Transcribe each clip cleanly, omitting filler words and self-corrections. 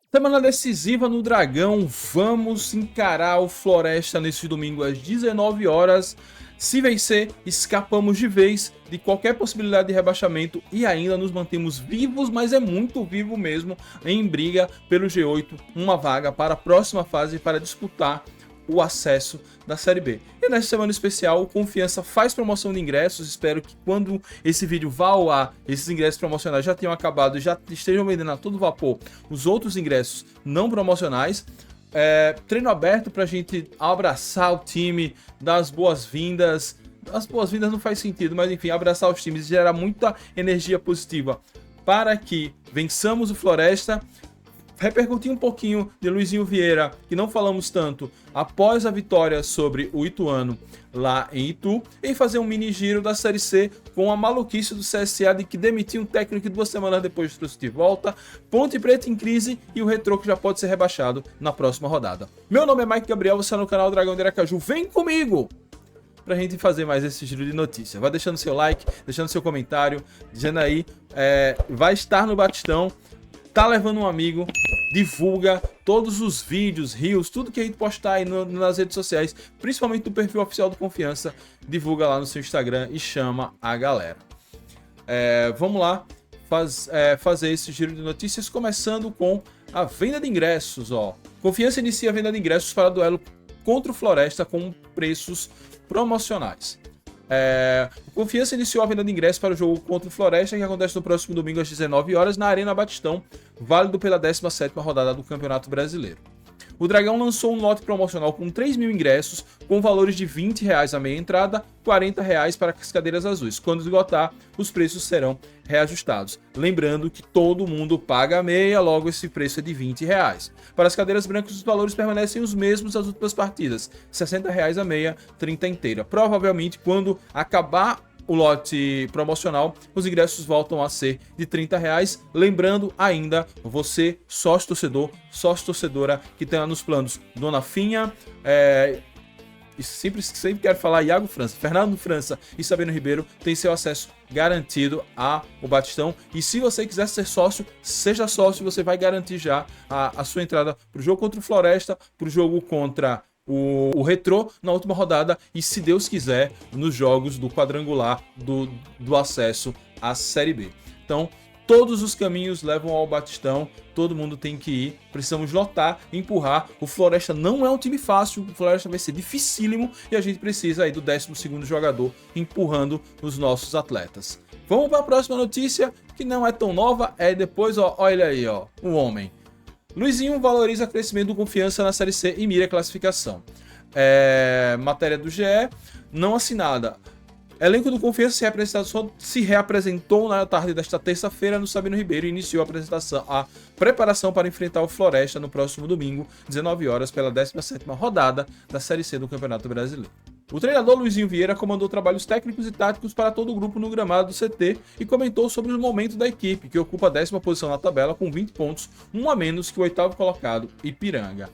Semana decisiva no Dragão, vamos encarar o Floresta nesse domingo às 19 horas. Se vencer, escapamos de vez de qualquer possibilidade de rebaixamento e ainda nos mantemos vivos, mas é muito vivo mesmo, em briga pelo G8, uma vaga para a próxima fase para disputar o acesso da Série B. E nessa semana especial, o Confiança faz promoção de ingressos. Espero que quando esse vídeo vá ao ar, esses ingressos promocionais já tenham acabado e já estejam vendendo a todo vapor os outros ingressos não promocionais. Treino aberto para a gente abraçar o time, dar as boas-vindas. As boas-vindas não faz sentido, mas enfim, abraçar os times e gerar muita energia positiva para que vençamos o Floresta. Repercutir um pouquinho de Luizinho Vieira, que não falamos tanto, após a vitória sobre o Ituano lá em Itu, e fazer um mini giro da Série C com a maluquice do CSA de que demitiu um técnico que 2 semanas depois trouxe de volta, Ponte Preta em crise e o Retrô que já pode ser rebaixado na próxima rodada. Meu nome é Mike Gabriel, você é no canal Dragão de Aracaju, vem comigo! Pra gente fazer mais esse giro de notícia. Vai deixando seu like, deixando seu comentário, dizendo aí, vai estar no Batistão, tá levando um amigo, divulga todos os vídeos, reels, tudo que a gente postar aí nas redes sociais, principalmente do perfil oficial do Confiança, divulga lá no seu Instagram e chama a galera. Vamos lá fazer esse giro de notícias, começando com a venda de ingressos. Confiança inicia a venda de ingressos para o duelo contra o Floresta com preços promocionais. O Confiança iniciou a venda de ingressos para o jogo contra o Floresta, que acontece no próximo domingo às 19 horas na Arena Batistão, válido pela 17ª rodada do Campeonato Brasileiro. O Dragão lançou um lote promocional com 3.000 ingressos, com valores de R$20 a meia entrada, R$40 para as cadeiras azuis. Quando esgotar, os preços serão reajustados. Lembrando que todo mundo paga a meia, logo esse preço é de R$20. Para as cadeiras brancas, os valores permanecem os mesmos das últimas partidas, R$60 a meia, 30 inteira. Provavelmente, quando acabar o lote promocional, os ingressos voltam a ser de R$30. Lembrando ainda, você, sócio torcedor, sócio torcedora, que tem lá nos planos Dona Finha, sempre quero falar Iago França, Fernando França e Sabino Ribeiro, tem seu acesso garantido ao Batistão. E se você quiser ser sócio, seja sócio, você vai garantir já a sua entrada para o jogo contra o Floresta, para o jogo contra o Retrô na última rodada e, se Deus quiser, nos jogos do quadrangular do acesso à Série B. Então, todos os caminhos levam ao Batistão, todo mundo tem que ir, precisamos lotar, empurrar. O Floresta não é um time fácil, o Floresta vai ser dificílimo e a gente precisa aí do 12º jogador empurrando os nossos atletas. Vamos para a próxima notícia, que não é tão nova, depois, olha aí, o homem. Luizinho valoriza o crescimento do Confiança na Série C e mira a classificação. Matéria do GE, não assinada. Elenco do Confiança se reapresentou na tarde desta terça-feira no Sabino Ribeiro e iniciou a preparação para enfrentar o Floresta no próximo domingo, 19 horas, pela 17ª rodada da Série C do Campeonato Brasileiro. O treinador Luizinho Vieira comandou trabalhos técnicos e táticos para todo o grupo no gramado do CT e comentou sobre o momento da equipe, que ocupa a 10ª posição na tabela com 20 pontos, um a menos que o 8º colocado, Ipiranga.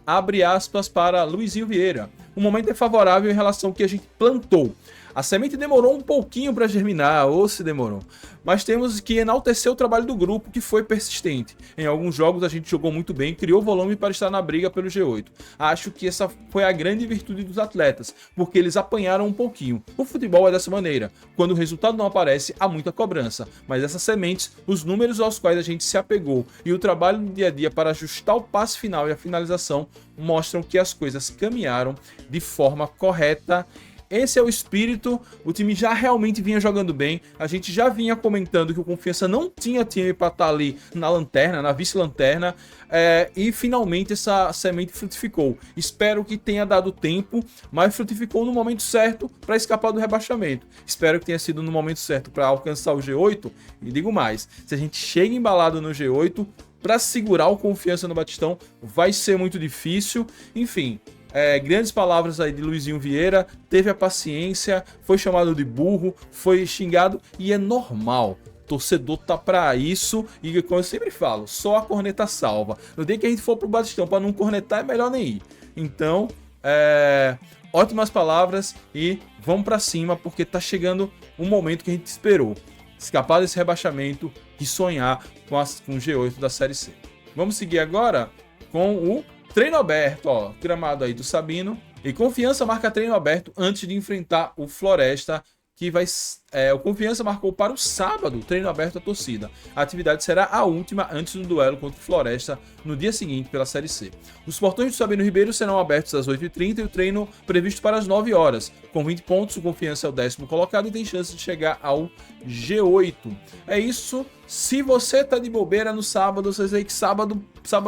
Abre aspas para Luizinho Vieira. O momento é favorável em relação ao que a gente plantou. A semente demorou um pouquinho para germinar, ou se demorou. Mas temos que enaltecer o trabalho do grupo, que foi persistente. Em alguns jogos a gente jogou muito bem, criou volume para estar na briga pelo G8. Acho que essa foi a grande virtude dos atletas, porque eles apanharam um pouquinho. O futebol é dessa maneira. Quando o resultado não aparece, há muita cobrança. Mas essas sementes, os números aos quais a gente se apegou e o trabalho no dia a dia para ajustar o passe final e a finalização mostram que as coisas caminharam de forma correta. Esse é o espírito, o time já realmente vinha jogando bem, a gente já vinha comentando que o Confiança não tinha time para estar ali na lanterna, na vice-lanterna, e finalmente essa semente frutificou. Espero que tenha dado tempo, mas frutificou no momento certo para escapar do rebaixamento. Espero que tenha sido no momento certo para alcançar o G8, e digo mais, se a gente chega embalado no G8, para segurar o Confiança no Batistão vai ser muito difícil, enfim. Grandes palavras aí de Luizinho Vieira, teve a paciência, foi chamado de burro, foi xingado e é normal. Torcedor tá pra isso e, como eu sempre falo, só a corneta salva. No dia que a gente for pro Batistão para não cornetar, é melhor nem ir. Então, ótimas palavras e vamos pra cima, porque tá chegando um momento que a gente esperou. Escapar desse rebaixamento e sonhar com o G8 da Série C. Vamos seguir agora com o treino aberto, ó, gramado aí do Sabino. E Confiança marca treino aberto antes de enfrentar o Floresta, que vai... o Confiança marcou para o sábado, treino aberto à torcida. A atividade será a última antes do duelo contra o Floresta no dia seguinte pela Série C. Os portões do Sabino Ribeiro serão abertos às 8h30 e o treino previsto para as 9 horas. Com 20 pontos, o Confiança é o 10º colocado e tem chance de chegar ao G8. É isso. Se você tá de bobeira no sábado, você sei que sábado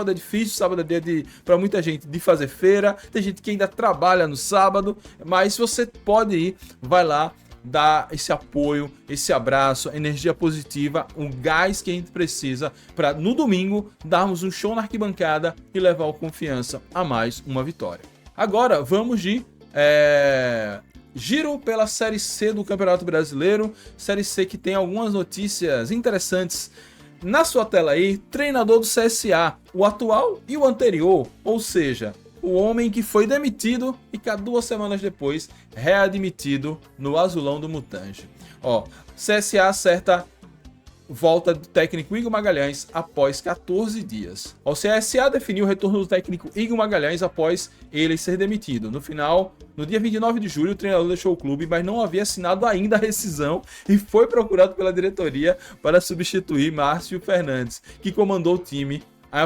é difícil, sábado é dia para muita gente de fazer feira, tem gente que ainda trabalha no sábado, mas você pode ir, vai lá, dar esse apoio, esse abraço, energia positiva, um gás que a gente precisa para no domingo darmos um show na arquibancada e levar o Confiança a mais uma vitória. Agora vamos de giro pela Série C do Campeonato Brasileiro, Série C que tem algumas notícias interessantes. Na sua tela aí, treinador do CSA, o atual e o anterior, ou seja, o homem que foi demitido e que 2 semanas depois readmitido no azulão do Mutange. Ó, CSA acerta volta do técnico Igor Magalhães após 14 dias. O CSA definiu o retorno do técnico Igor Magalhães após ele ser demitido. No final, no dia 29 de julho, o treinador deixou o clube, mas não havia assinado ainda a rescisão e foi procurado pela diretoria para substituir Márcio Fernandes, que comandou o time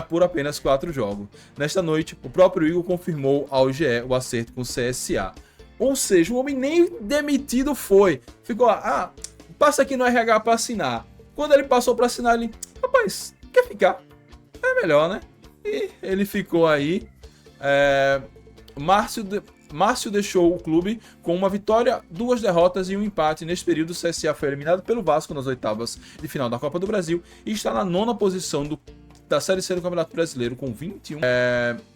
por apenas 4 jogos. Nesta noite, o próprio Igor confirmou ao GE o acerto com o CSA. Ou seja, o homem nem demitido foi. Ficou lá, passa aqui no RH para assinar. Quando ele passou para assinar, ele, rapaz, quer ficar? É melhor, né? E ele ficou aí. Márcio deixou o clube com uma vitória, 2 derrotas e um empate. Neste período, o CSA foi eliminado pelo Vasco nas oitavas de final da Copa do Brasil e está na 9ª posição da Série C do Campeonato Brasileiro com 21.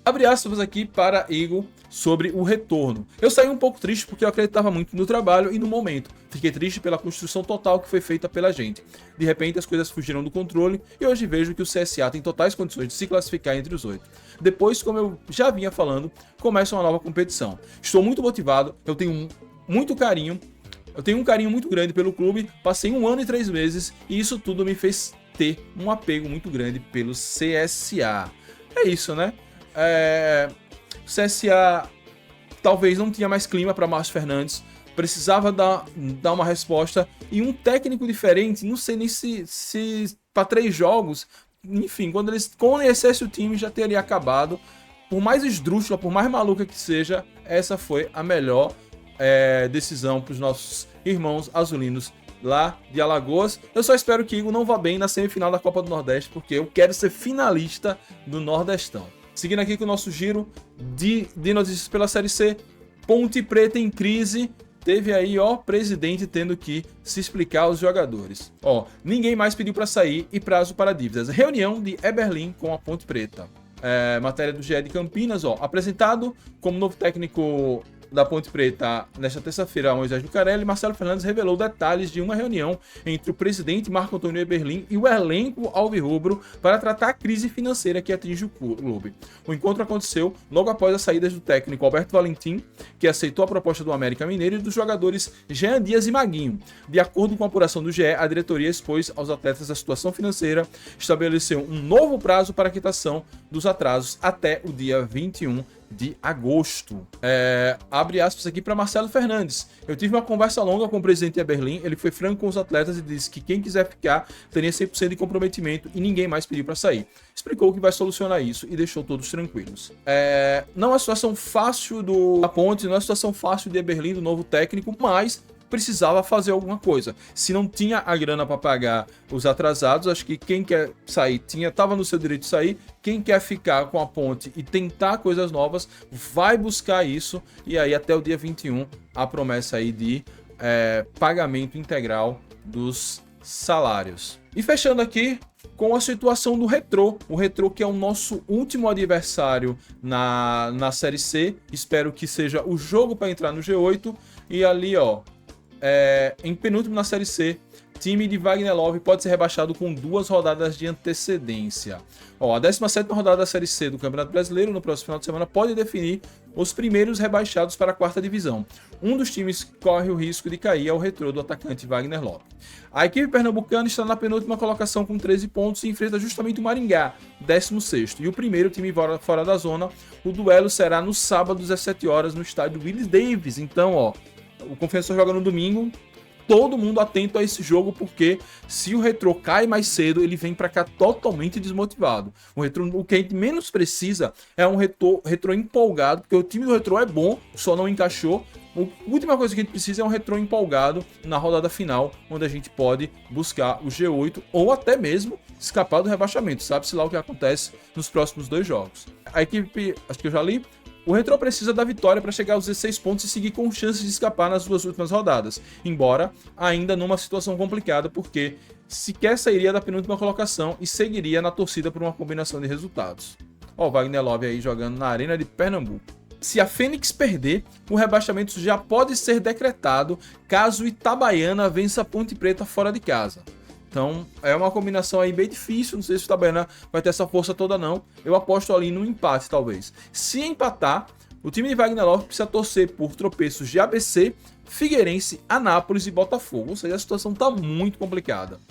Abre aspas aqui para Igor sobre o retorno. Eu saí um pouco triste porque eu acreditava muito no trabalho e no momento. Fiquei triste pela construção total que foi feita pela gente. De repente as coisas fugiram do controle e hoje vejo que o CSA tem totais condições de se classificar entre os 8. Depois, como eu já vinha falando, começa uma nova competição. Estou muito motivado, eu tenho muito carinho. Eu tenho um carinho muito grande pelo clube, passei 1 ano e 3 meses e isso tudo me fez ter um apego muito grande pelo CSA. É isso, né? O CSA talvez não tinha mais clima para Márcio Fernandes, precisava dar uma resposta e um técnico diferente, não sei nem se para 3 jogos, enfim, quando eles conhecessem o time já teria acabado. Por mais esdrúxula, por mais maluca que seja, essa foi a melhor decisão para os nossos irmãos azulinos lá de Alagoas. Eu só espero que Igor não vá bem na semifinal da Copa do Nordeste, porque eu quero ser finalista do Nordestão. Seguindo aqui com o nosso giro de notícias pela Série C, Ponte Preta em crise. Teve aí, presidente tendo que se explicar aos jogadores. Ninguém mais pediu para sair e prazo para dívidas. Reunião de Eberlin com a Ponte Preta. Matéria do GE de Campinas, apresentado como novo técnico da Ponte Preta nesta terça-feira, Moisés Lucarelli, Marcelo Fernandes revelou detalhes de uma reunião entre o presidente Marco Antônio Eberlin e o elenco alvirrubro para tratar a crise financeira que atinge o clube. O encontro aconteceu logo após as saídas do técnico Alberto Valentim, que aceitou a proposta do América Mineiro, e dos jogadores Jean Dias e Maguinho. De acordo com a apuração do GE, a diretoria expôs aos atletas a situação financeira, estabeleceu um novo prazo para a quitação dos atrasos até o dia 21 de agosto. Abre aspas aqui para Marcelo Fernandes. Eu tive uma conversa longa com o presidente Eberlin, ele foi franco com os atletas e disse que quem quiser ficar teria 100% de comprometimento e ninguém mais pediu para sair. Explicou que vai solucionar isso e deixou todos tranquilos. Não é uma situação fácil da Ponte, não é uma situação fácil de Eberlin, do novo técnico, mas precisava fazer alguma coisa. Se não tinha a grana para pagar os atrasados, acho que quem quer sair estava no seu direito de sair. Quem quer ficar com a Ponte e tentar coisas novas, vai buscar isso. E aí até o dia 21, a promessa aí de pagamento integral dos salários. E fechando aqui com a situação do Retrô. O Retrô, que é o nosso último adversário na Série C. Espero que seja o jogo para entrar no G8. E ali, em penúltimo na Série C, time de Wagner Love pode ser rebaixado com 2 rodadas de antecedência. Ó, a 17ª rodada da Série C do Campeonato Brasileiro, no próximo final de semana, pode definir os primeiros rebaixados para a 4ª divisão. Um dos times que corre o risco de cair é o Retrô do atacante Wagner Love. A equipe pernambucana está na penúltima colocação com 13 pontos e enfrenta justamente o Maringá, 16º. E o primeiro time fora da zona. O duelo será no sábado, 17 horas, no estádio Willis Davis. Então, ó, o Confiança joga no domingo. Todo mundo atento a esse jogo, porque se o Retrô cai mais cedo, ele vem para cá totalmente desmotivado. O que a gente menos precisa é um Retrô empolgado, porque o time do Retrô é bom, só não encaixou. A última coisa que a gente precisa é um Retrô empolgado na rodada final, onde a gente pode buscar o G8 ou até mesmo escapar do rebaixamento. Sabe-se lá o que acontece nos próximos 2 jogos. A equipe, acho que eu já li. O Retrô precisa da vitória para chegar aos 16 pontos e seguir com chances de escapar nas 2 últimas rodadas, embora ainda numa situação complicada, porque sequer sairia da penúltima colocação e seguiria na torcida por uma combinação de resultados. Ó, o Wagner Love aí jogando na Arena de Pernambuco. Se a Fênix perder, o rebaixamento já pode ser decretado caso Itabaiana vença a Ponte Preta fora de casa. Então, é uma combinação aí bem difícil, não sei se o Itabaiana vai ter essa força toda não. Eu aposto ali no empate, talvez. Se empatar, o time de Wagner Love precisa torcer por tropeços de ABC, Figueirense, Anápolis e Botafogo. Ou seja, a situação está muito complicada.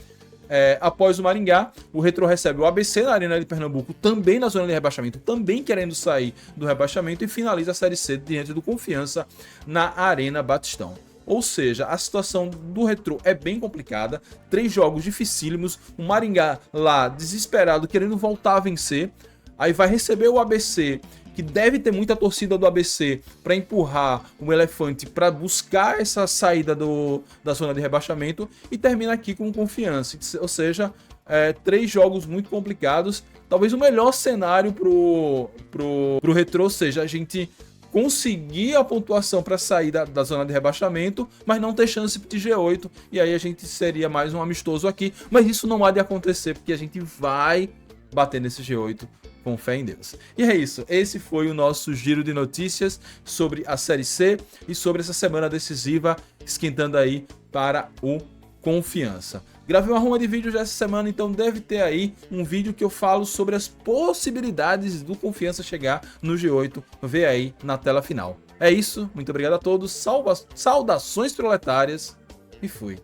Após o Maringá, o Retrô recebe o ABC na Arena de Pernambuco, também na zona de rebaixamento, também querendo sair do rebaixamento, e finaliza a Série C diante do Confiança na Arena Batistão. Ou seja, a situação do Retrô é bem complicada, 3 jogos dificílimos, o Maringá lá desesperado, querendo voltar a vencer, aí vai receber o ABC, que deve ter muita torcida do ABC para empurrar o Elefante para buscar essa saída da zona de rebaixamento, e termina aqui com Confiança. Ou seja, 3 jogos muito complicados. Talvez o melhor cenário pro Retrô seja a gente conseguir a pontuação para sair da zona de rebaixamento, mas não ter chance de G8, e aí a gente seria mais um amistoso aqui, mas isso não há de acontecer, porque a gente vai bater nesse G8 com fé em Deus. E é isso, esse foi o nosso giro de notícias sobre a Série C e sobre essa semana decisiva, esquentando aí para o Confiança. Gravei uma ruma de vídeo já essa semana, então deve ter aí um vídeo que eu falo sobre as possibilidades do Confiança chegar no G8. Vê aí na tela final. É isso, muito obrigado a todos, saudações proletárias e fui.